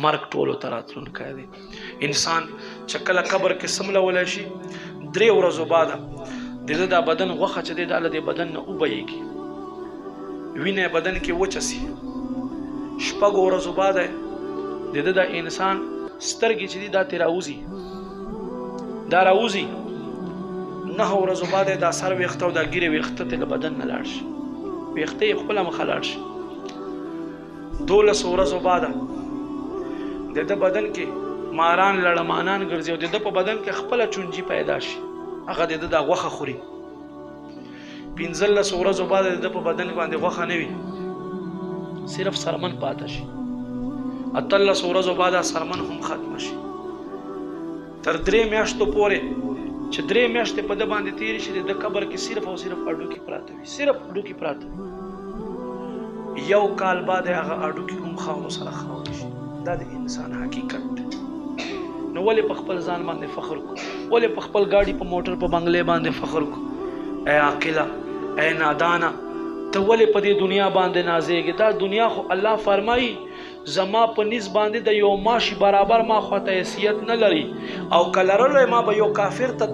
مرګ ټولو ته راتلونکی دی. انسان چې کله قبر کې سملولی شي 3 ورځو بعده د ده دا بدن غوښه چې دی دا له دې بدن نه وبهیږي، وینه بدن کې وچه سي. 6 ورځو بعده د ده د انسان سترګې چې دي دا ترې راوځي، دا راوځي. 9 ورځو بعده دا سر ویښته او دا ګیرې ویښته ترې له بدن نه لاړ شي، ویښته یې خپله مخه لاړ شي. 12 ورځو بعده د ده بدن کې ماران لړمانان ګرځي او د ده په بدن کې خپله چونجي پیدا شي، هغه د ده دا غوښه خوري. 15 ورځو بعد د ده په بدن باندې غوښه نه وي، صرف سرمن پاته شي. 18 ورځو بعد سرمن هم ختم شي. تر 3 میاشتو پورې چې 3 میاشتې په ده باندې تېرې شي د ده قبر کې صرف او صرف اډوکي پراته وي، صرف اډوکي پراته وي. 1 کال بعد هغه اډوکي هم خاورو سره خاورې شي. دا د انسان حقیقت دی. نو ولې په خپل ځان باندې فخر کو؟ ولې په خپل ګاډي په موټر په بنگلې باندې فخر کو؟ اے عاقله، اے نادانه، ته ولې په دې دنیا باندې نازېږې؟ دا دنیا خو الله فرمایي زما په نیز باندې د یو ماشي برابر ما خواته حیثیت نه لري. او که لرلی ما به یو کافر ته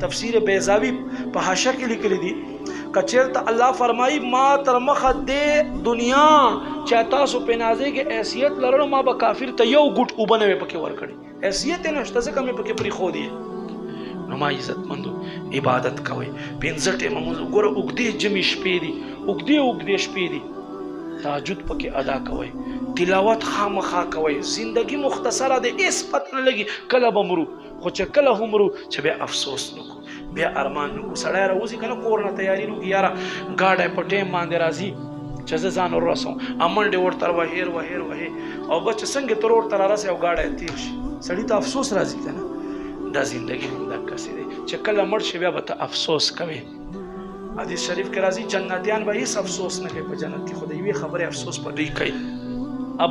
تفسیر بیضاوي په حاشیه کې لیکلی دي که چېرته الله فرمایي ما تر مخه دې دنیا چې تاسو پې نازېږې حیثیت لرلو ما به کافر ته یو ګوټ اوبه نه وې پکې ورکړي، حیثیت یې نشته ځکه مې پکې پرېښودی. نو ما عزتمندو عبادت کوئ. 5 ټیمه مونځ ګوره اوږدې جمعې شپې دي، اوږدې شپې دي، تهجد پکې ادا کوئ، تلاوت خامخا کوئ. زندگی مختصره دی، هېڅ پته نه لګي کله به مرو، خو چې کله هم مرو چې بیا افسوس نه کړو، بیا ارمان نه کړو. سړی راوځي که نه کور نه تیاري نه وکړي، یاره ګاډی په ټیم باندې راځي چې زه ځان ورسوم، منډې ورته وهیر او بس چې څنګه تر ورته رارسي او ګاډی تېر شي، سړي ته افسوس راځي که نه. دا زندگی هم دقسې دی چې کله مړ شي بیا به ته افسوس کوې. حدیث شریف کې راځي جنتیان به هېڅ افسوس نه کوي په جنت کې، خو د یوې خبرې افسوس په دوی کوي.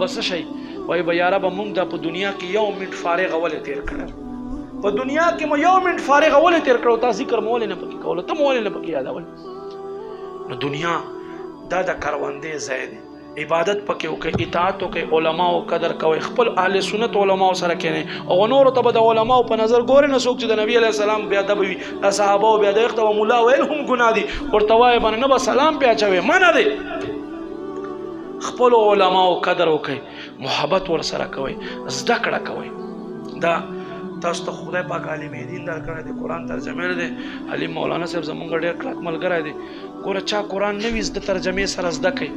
به څه شی وایي به یاره به مونږ دا په دنیا کې 1 منټ فارغه ولې تېر کړی، په دنیا کې مو 1 منټ فارغه ولې تېر کړی، تا ذکر مو ولې نه پکې کوله، ته مو ولې نه پکې یادول. نو دنیا دا د کروندې ځای دی، عبادت پکې وکړئ، اطاعت وکړئ، علماو قدر کوئ، خپل اهل سنت علماو سره کښېنئ. او نورو ته به د علماو په نظر ګورئ نه، څوک چې د نبي علیه السلام بې ادبه وي، د صحابهو بې ادبه ته به ملا ویل هم ګناه دي، ورته وایې به نه به سلام پې اچوې، منع دی. خپلو علماو قدر وکړئ، محبت ورسره کوئ، زده کړه کوئ. دا تاسو ته خدای پاک عالم دین درکړی دی، قرآن ترجمې دی. علي مولانا صاحب زمونږ ډېر کلک ملګری دی. ګوره چا قرآن نه وي زده ترجمې سره زده کوي،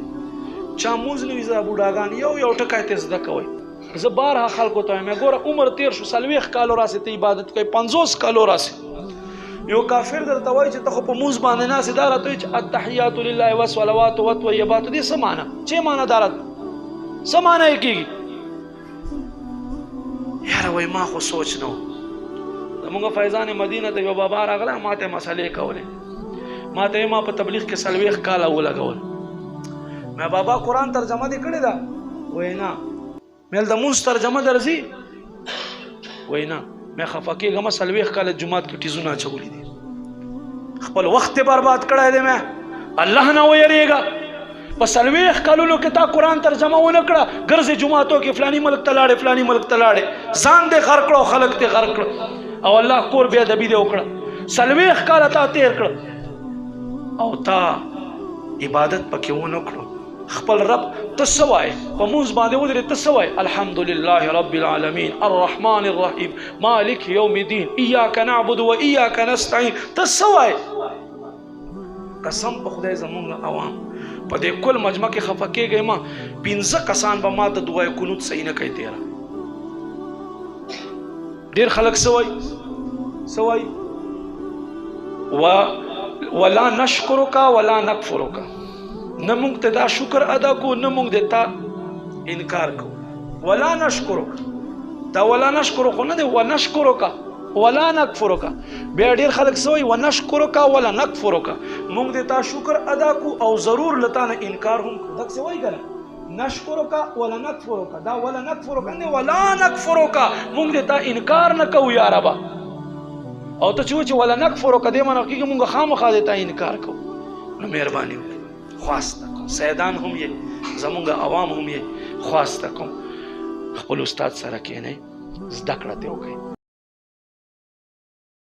چا مونځ نه وي زده بوډاګان یو ټکی ته زده کوئ. زه بارها خلکو ته وایم ګوره عمر تېر شو 40 کالو راسې ته عبادت کوئ، 50 کالو راسې یو کافر درته وایي چې ته خو په مونځ باندې ناست دا راته وایي چې التحیات لله والصلوات والطیبات، دې څه معنی؟ چې معنی دا راته څه معنی یې کېږي؟ یاره وایي ما خو سوچ نه و. زمونږ فیضان مدینه ته یو بابا راغلی، ما ته مسلې کولې، ما ته ما په تبلیغ کې 40 کاله ولګول. مې بابا قرآن ترجمه دې کړې ده؟ وایي نه. مې د مونځ ترجمه درځي؟ وایي نه. مې خفه کېږم 40 کاله جومات کې ټیزونه اچولي دي، خپل وخت برباد کړی دی. مې الله نه ویریږه، په 40 کالونو کې تا قرآن ترجمه ونه کړه، ګرځې جوماتو کې فلاني ملک ته لاړې فلاني ملک ته لاړې، ځان دې غر کړه او خلک دې غر کړه، او الله کور بې ادبي دې وکړه. 40 کاله تا تېر کړه او تا عبادت پکې ونه کړو. خپل رب ته څه وایې؟ په مونځ باندې ودرې ته څه وایې؟ الحمدلله رب العالمین الرحمن الرحیم مالک یوم الدین ایاک نعبد و ایاک نستعین، ته څه وایې؟ قسم په خدای زمونږ عوام په دې کل مجمع کې خفه کېږئ. ما 15 کسان به ما ته دعای قنوت صحیح نه کوي تېره. ډېر خلک څه وایي؟ ولا نشکرک ولا نکفرک، نه مونږ ته دا شکر ادا کو نه مونږ د تا انکار کو. ولا نشکرک، دا ولا نشکرک خو نه دی، ونشکرک ولا نکفرک. بیا ډېر خلک څه وایي؟ ونشکرک ولا نکفرک، مونږ د تا شکر ادا کو او ضرور له تا نه انکار هم کو. دک څه وایي که نه؟ نشکرک ولا نکفرک، دا ولا نکفرک نه، ولا نکفرک، مونږ د تا انکار نه کوو یا ربه. او ته چې وایي چې ولا نکفرک، دې معنی کېږي مونږ خامخا د تا انکار کوو. نو مهرباني وکړئ، خواسته کوم، سیدان هم یې، زمونږ عوام هم یې خواسته کوم، خپل استاد سره کینئ، زده کړه ته وکړئ.